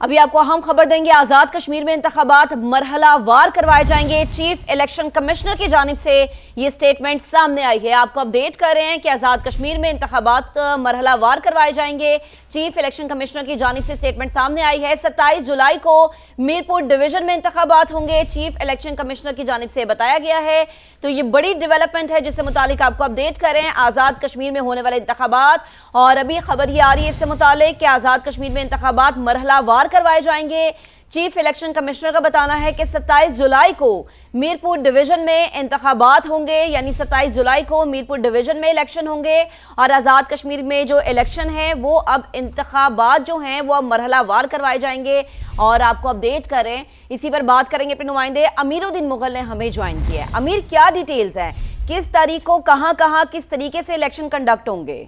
अभी आपको अहम खबर देंगे, आज़ाद कश्मीर में इंतखाबात मरहला वार करवाए जाएंगे। चीफ इलेक्शन कमिश्नर की जानिब से ये स्टेटमेंट सामने आई है। आपको अपडेट कर रहे हैं कि आज़ाद कश्मीर में इंतखाबात मरहला वार करवाए जाएंगे। चीफ इलेक्शन कमिश्नर की जानिब से स्टेटमेंट सामने आई है। 27 जुलाई को मीरपुर डिवीजन में इंतखाबात होंगे, चीफ इलेक्शन कमिश्नर की जानिब से बताया गया है। तो ये बड़ी डेवलपमेंट है जिससे मुतालिक आपको अपडेट कर रहे हैं, आज़ाद कश्मीर में होने वाले इंतखाबात। और अभी खबर ये आ रही है इससे मुतालिक कि आज़ाद कश्मीर में इंतखाबात मरहला वार करवाए जाएंगे। चीफ इलेक्शन कमिश्नर का बताना है कि 27 जुलाई को मीरपुर डिवीजन में इंतखाबात होंगे, यानी 27 जुलाई को मीरपुर डिवीजन में इलेक्शन होंगे। और आज़ाद कश्मीर में जो इलेक्शन है वो अब इंतखाबात जो हैं वो अब मरहला वार करवाए जाएंगे। और आपको अपडेट करें, इसी पर बात करेंगे अपने नुमाइंदे अमीरुद्दीन मुगल ने हमें ज्वाइन किया है। अमीर, क्या डिटेल्स हैं, किस तारीख को कहाँ किस तरीके से इलेक्शन कंडक्ट होंगे?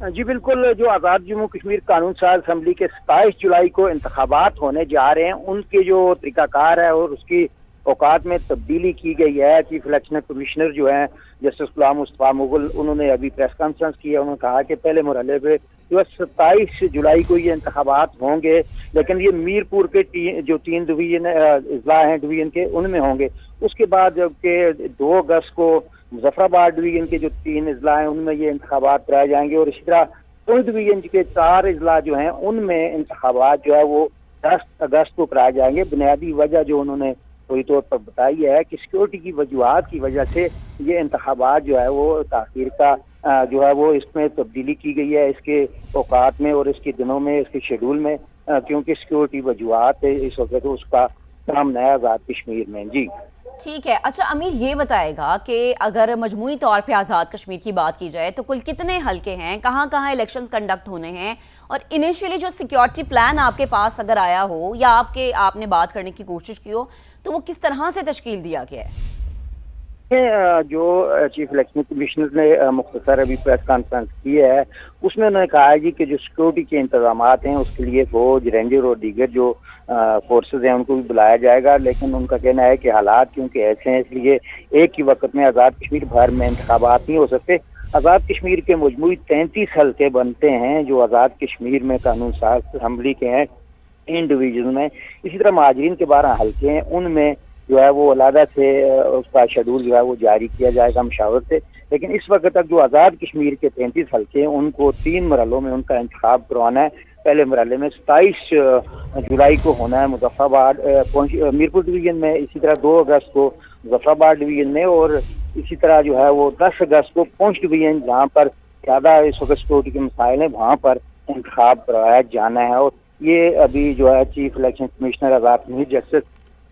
जी बिल्कुल, जो आज़ाद जम्मू कश्मीर कानून साज असम्बली के 27 जुलाई को इंतखाबात होने जा रहे हैं, उनके जो तरीकाकार है और उसकी औकात में तब्दीली की गई है। चीफ इलेक्शन कमिश्नर जो हैं जस्टिस गुलाम मुस्तफा मुगल, उन्होंने अभी प्रेस कॉन्फ्रेंस की है। उन्होंने कहा कि पहले मरहले पे जो है 27 जुलाई को ये इंतखाबात होंगे, लेकिन ये मीरपुर के जो 3 डिवीजन अजला हैं डिवीजन के, उनमें होंगे। उसके बाद जबकि 2 अगस्त को मुजफ्फराबाद डिवीजन के जो 3 अजला हैं उनमें ये इंतखाबात कराए जाएंगे। और इसी तरह पुंछ डिवीजन के 4 अजला जो हैं उनमें इंतखाबात जो है वो 10 अगस्त को कराए जाएंगे। बुनियादी वजह जो उन्होंने पूरी तौर पर बताई है कि सिक्योरिटी की वजूहात की वजह से ये इंतखाबात जो है वो ताखीर का जो है वो इसमें तब्दीली की गई है, इसके औकात में और इसके दिनों में, इसके शेड्यूल में, क्योंकि सिक्योरिटी वजूहात इस वक्त उसका काम है आज़ाद कश्मीर में। जी ठीक है। अच्छा अमीर, ये बताएगा कि अगर मजमूई तौर पे आज़ाद कश्मीर की बात की जाए तो कुल कितने हलके हैं, कहाँ इलेक्शंस कंडक्ट होने हैं, और इनिशियली जो सिक्योरिटी प्लान आपके पास अगर आया हो या आपने बात करने की कोशिश की हो तो वो किस तरह से तश्कील दिया गया है? जो चीफ इलेक्शन कमिश्नर ने मुख्तसर अभी प्रेस कॉन्फ्रेंस की है, उसमें उन्होंने कहा है जी कि जो सिक्योरिटी के इंतजाम हैं उसके लिए फौज, रेंजर और दीगर जो फोर्सेज हैं उनको भी बुलाया जाएगा। लेकिन उनका कहना है कि हालात क्योंकि ऐसे हैं, इसलिए एक ही वक्त में आज़ाद कश्मीर भर में इंतखाबात नहीं हो सकते। आज़ाद कश्मीर के मजमूई 33 हल्के बनते हैं जो आज़ाद कश्मीर में कानून साज असम्बली के हैं इन डिवीजन में। इसी तरह महाजरीन के 12 हल्के हैं, उनमें जो है वो अलहदा से उसका शेड्यूल जो है वो जारी किया जाएगा मशावरत से। लेकिन इस वक्त तक जो आज़ाद कश्मीर के 33 हल्के हैं उनको 3 मरहलों में उनका इंतखाब करवाना है। पहले मरहले में 27 जुलाई को होना है मुजफ्फराबाद मीरपुर डिवीजन में, इसी तरह 2 अगस्त को मुजफ्फराबाद डिवीजन में, और इसी तरह जो है वो 10 अगस्त को पुंछ डिवीजन जहाँ पर ज़्यादा इस वक्त सिक्योरिटी के मसाइल हैं वहाँ पर इंतखाब करवाया जाना है। और ये अभी जो है chief election commissioner Azad Kashmir justice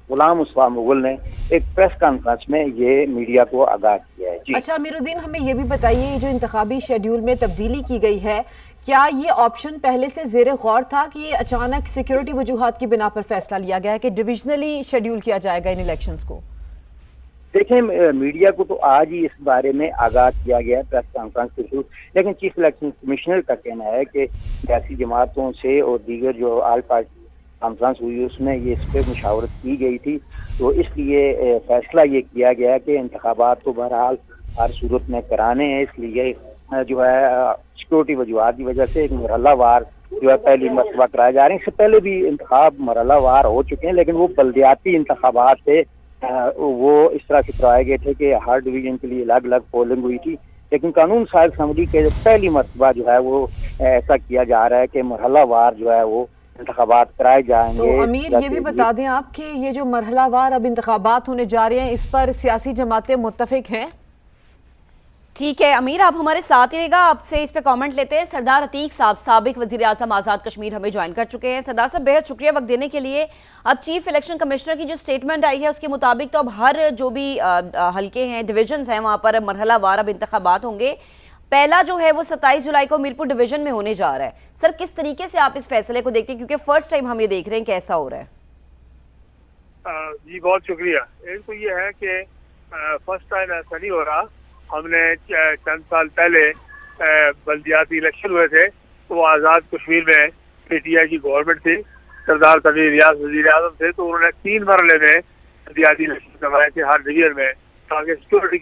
Ghulam Mustafa Mughal ने एक प्रेस कॉन्फ्रेंस में ये मीडिया को आगाह किया है। जी अच्छा अमीरुद्दीन, हमें ये भी बताइए, जो इंतखाबी शेड्यूल में तब्दीली की गई है, क्या ये ऑप्शन पहले से ज़ेरे गौर था कि ये अचानक सिक्योरिटी वजूहात की बिना पर फैसला लिया गया है कि डिविजनली शेड्यूल किया जाएगा इन इलेक्शंस को? देखें, मीडिया को तो आज ही इस बारे में आगाह किया गया है प्रेस कॉन्फ्रेंस के थ्रू, लेकिन चीफ इलेक्शन कमिश्नर का कहना है कि सियासी जमातों से और दीगर जो आल पार्टी कॉन्फ्रेंस हुई उसमें ये इस पर मुशावरत की गई थी, तो इसलिए फैसला ये किया गया कि इंतखाबात तो बहरहाल हर सूरत में कराने हैं। इसलिए जो है सिक्योरिटी वजूहात की वजह से एक मरहला वार जो है पहली मरतबा कराए जा रहे हैं। इससे पहले भी इंतखाब मरहला वार हो चुके हैं, लेकिन वो बल्दियाती इंतखाबात थे, वो इस तरह से करवाए गए थे कि हर डिवीजन के लिए अलग अलग पोलिंग हुई थी। लेकिन कानून साज असम्बली के पहली मरतबा जो है वो ऐसा किया जा रहा है कि मरहला वार जो है वो इंतखाबात कराए जाएंगे। तो अमीर, ये भी बता दें आप कि ये जो मरहला वार अब इंतखाबात होने जा रहे हैं, इस पर सियासी जमातें मुत्तफिक हैं? ठीक है अमीर, आप हमारे साथ ही रहेगा, आपसे इस पे कमेंट लेते हैं। सरदार अतीक साहब, साबिक वजीर आज़म आज़ाद कश्मीर, हमें ज्वाइन कर चुके हैं। सरदार साहब, बेहद शुक्रिया वक्त देने के लिए। अब चीफ इलेक्शन कमिश्नर की जो स्टेटमेंट आई है उसके मुताबिक तो अब हर जो भी हल्के हैं, डिविजन्स हैं, वहाँ पर मरहला वार अब इंतखाबात होंगे। पहला जो है वो 27 जुलाई को मीरपुर डिवीजन में होने जा रहा है। सर, किस तरीके से आप इस फैसले को देखते हैं, क्योंकि फर्स्ट टाइम हम ये देख रहे हैं कैसा हो रहा है? जी बहुत शुक्रिया। एक तो ये है कि फर्स्ट टाइम ऐसा नहीं हो रहा। हमने चंद साल पहले बल्दियाती इलेक्शन हुए थे तो वो आज़ाद कश्मीर में पीटीआई की गवर्नमेंट थी, सरदार तनवीर रियाज वजीर आज़म थे, तो उन्होंने 3 मरहले में बल्दियाती इलेक्शन करवाए थे हर डिवीजन में, ताकि सिक्योरिटी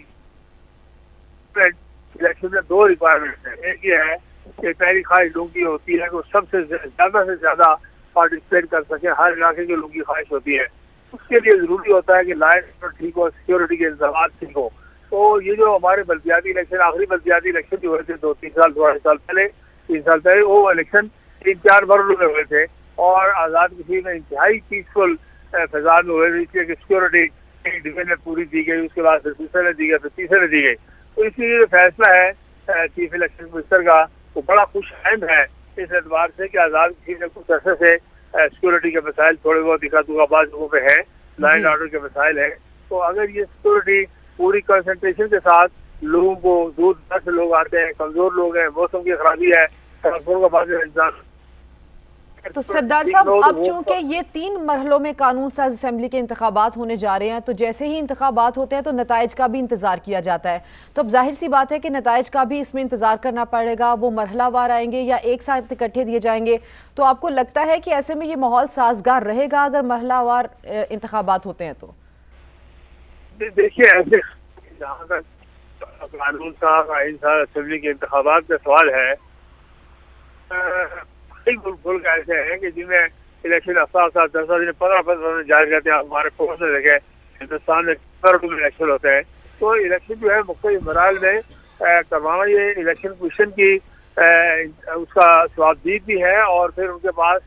इलेक्शन में 2 रिक्वायरमेंट है। एक ये है कि पहली ख्वाहिश लोगों की होती है कि सबसे ज्यादा पार्टिसिपेट कर सकें, हर इलाके के लोगों की ख्वाहिश होती है। उसके लिए ज़रूरी होता है कि लाइन ठीक हो, सिक्योरिटी के इंतजाम ठीक हो। तो ये जो हमारे बल्दियाती इलेक्शन, आखिरी बल्दियाती इलेक्शन जो हुए थे 2-3 साल 3 साल पहले, वो इलेक्शन 3-4 मरहलों में हुए थे और आज़ाद कश्मीर में इंतहाई पीसफुल फिजा में हुए थे, इसलिए कि सिक्योरिटी एक डिवीजन में पूरी दी गई, उसके बाद फिर दूसरे ने दी गई, फिर तीसरे ने दी गई। तो इसलिए फैसला है चीफ इलेक्शन कमिश्नर का वो बड़ा खुश अहम है इस एतबार से कि आज़ाद कश्मीर में कुछ अर्से से सिक्योरिटी के मसाइल थोड़े बहुत दिखातुकाबाज लोगों पे है, लाइन ऑर्डर के मसाइल है। तो अगर ये सिक्योरिटी पूरी कंसंट्रेशन के साथ लोगों को, दूर दराज से लोग आते हैं, कमजोर लोग हैं, मौसम की खराबी है, ट्रांसपोर्ट का बाकी इंतजाम। तो सरदार साहब, अब चूंकि ये 3 मरहलों में कानून साज असेंबली के इंतखाबात होने जा रहे हैं, तो जैसे ही इंतखाबात होते हैं तो नताइज का भी इंतजार किया जाता है। तो अब जाहिर सी बात है कि नताइज का भी इसमें इंतजार करना पड़ेगा। वो मरहलावार आएंगे या एक साथ इकट्ठे दिए जाएंगे? तो आपको लगता है कि ऐसे में ये माहौल साजगार रहेगा अगर मरहलावार इंतखाबात होते हैं? तो देखिए, ऐसे जहाँ तक कानून साज आइन साज असेंबली के इंतखाबात का सवाल है, मुल्क ऐसे हैं कि जिनमें इलेक्शन 10 दिन 15 दिन जारी रहते हैं। हमारे फोर्स में देखें, हिंदुस्तान में 15 इलेक्शन होते हैं। तो इलेक्शन जो है मुख्तलिफ मराहल में करवाना, ये इलेक्शन कमीशन की उसका स्वाबदीद भी है और फिर उनके पास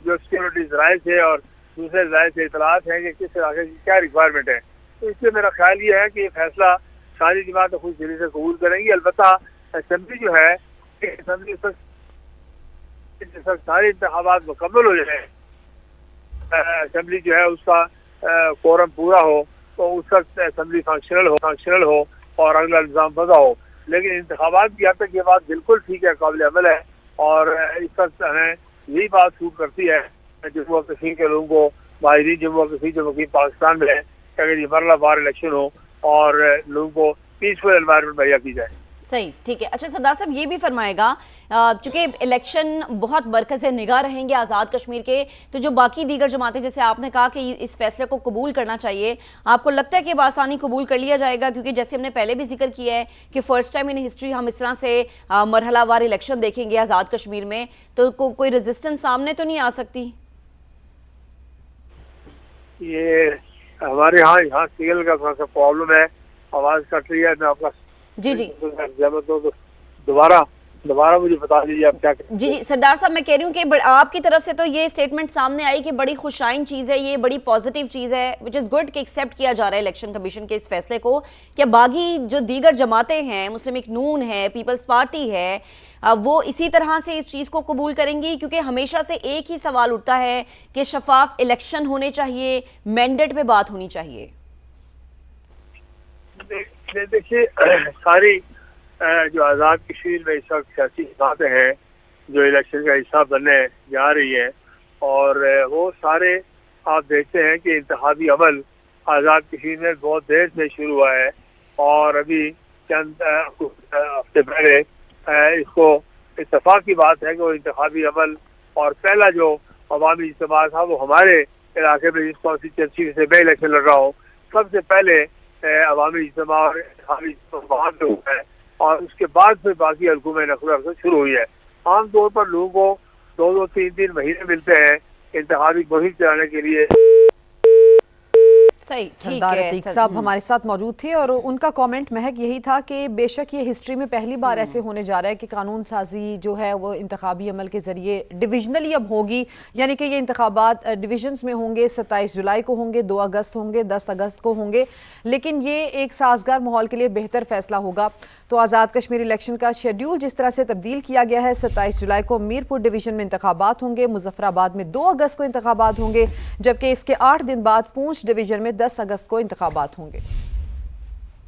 जो सिक्योरिटी ज़राए से और दूसरे ज़राए से इतलात हैं कि किस इलाके की क्या रिक्वायरमेंट है। तो इसलिए मेरा ख्याल ये है कि ये फैसला सारी जमात खुश दिली से कबूल करेंगी। अलबत्ता असेंबली जो है, असेंबली सारे इंतखाबात मुकम्मल हो जाए, असेंबली जो है उसका कोरम पूरा हो, तो उस वक्त असेंबली फंक्शनल हो और अगला निज़ाम बजा हो। लेकिन इंतखाबात की हद तक ये बात बिल्कुल ठीक है, काबिल अमल है और इस वक्त हमें यही बात सूट करती है जम्मू और कश्मीर के लोगों को, माहिरीन जम्मू और कश्मीर जो मुकीम पाकिस्तान में है, कि अगर ये मरला बार इलेक्शन हो और लोगों को पीसफुल एनवायरनमेंट मुहैया की जाए। सही, ठीक है। अच्छा सरदार साहब, ये भी फरमाएगा, चूंकि इलेक्शन बहुत मरकज़ निगाह रहेंगे आज़ाद कश्मीर के, तो जो बाकी दीगर जमातें, जैसे आपने कहा कि इस फैसले को कबूल करना चाहिए, आपको लगता है कि बआसानी कबूल कर लिया जाएगा? क्योंकि जैसे हमने पहले भी जिक्र किया है कि फर्स्ट टाइम इन हिस्ट्री हम इस तरह से मरहलावार इलेक्शन देखेंगे आज़ाद कश्मीर में, तो कोई रेजिस्टेंस सामने तो नहीं आ सकती? ये हमारे यहाँ सिग्नल का थोड़ा सा प्रॉब्लम है, आवाज़ कट रही है। मैं आपका जी दोबारा मुझे बता दीजिए आप क्या करें। जी सरदार साहब, मैं कह रही हूँ कि आपकी तरफ से तो ये स्टेटमेंट सामने आई कि बड़ी खुशाइन चीज़ है, ये बड़ी पॉजिटिव चीज़ है, विच इज़ गुड कि एक्सेप्ट किया जा रहा है इलेक्शन कमीशन के इस फैसले को। क्या बागी जो दीगर जमातें हैं, मुस्लिम लीग नून है, पीपल्स पार्टी है, वो इसी तरह से इस चीज़ को कबूल करेंगी? क्योंकि हमेशा से एक ही सवाल उठता है कि शफाफ इलेक्शन होने चाहिए, मैंडेट पे बात होनी चाहिए। देखिए, सारी जो आज़ाद कश्मीर में इस वक्त सियासी बातें हैं जो इलेक्शन का हिस्सा बनने जा रही है, और वो सारे आप देखते हैं कि इंतखाबी अमल आज़ाद कश्मीर में बहुत देर से शुरू हुआ है और अभी चंद हफ्ते पहले इसको इत्तेफाक की बात है कि वो इंतखाबी अमल और पहला जो अवामी इज्तिमा था वो हमारे इलाके में, जिस कॉन्स्टिट्यूंसी से मैं इलेक्शन लड़ रहा हूँ, सबसे पहले अवामी इज्तिमा और इंतखाबी इज्तिमा वहाँ पे हुआ है और उसके बाद फिर बाकी हल्कों में नखल शुरू हुई है। आमतौर पर लोगों को 2-2, 3-3 महीने मिलते हैं इंतखाबी मुहिम चलाने के लिए। सही, सरदार अतीक साहब हमारे साथ मौजूद थे और उनका कमेंट महक यही था कि बेशक ये हिस्ट्री में पहली बार ऐसे होने जा रहा है कि कानून साजी जो है वो इंतखाबी अमल के ज़रिए डिविजनली अब होगी, यानी कि ये इंतखाबात डिविजन्स में होंगे, 27 जुलाई को होंगे, 2 अगस्त होंगे, 10 अगस्त को होंगे, लेकिन ये एक साजगार माहौल के लिए बेहतर फैसला होगा। तो आज़ाद कश्मीर इलेक्शन का शेड्यूल जिस तरह से तब्दील किया गया है, 27 जुलाई को मीरपुर डिवीज़न में इंतखाबात होंगे, मुजफ्फराबाद में 2 अगस्त को इंतखाबात होंगे, जबकि इसके 8 दिन बाद पूंछ डिवीज़न में 10 अगस्त को इंतखाबात होंगे।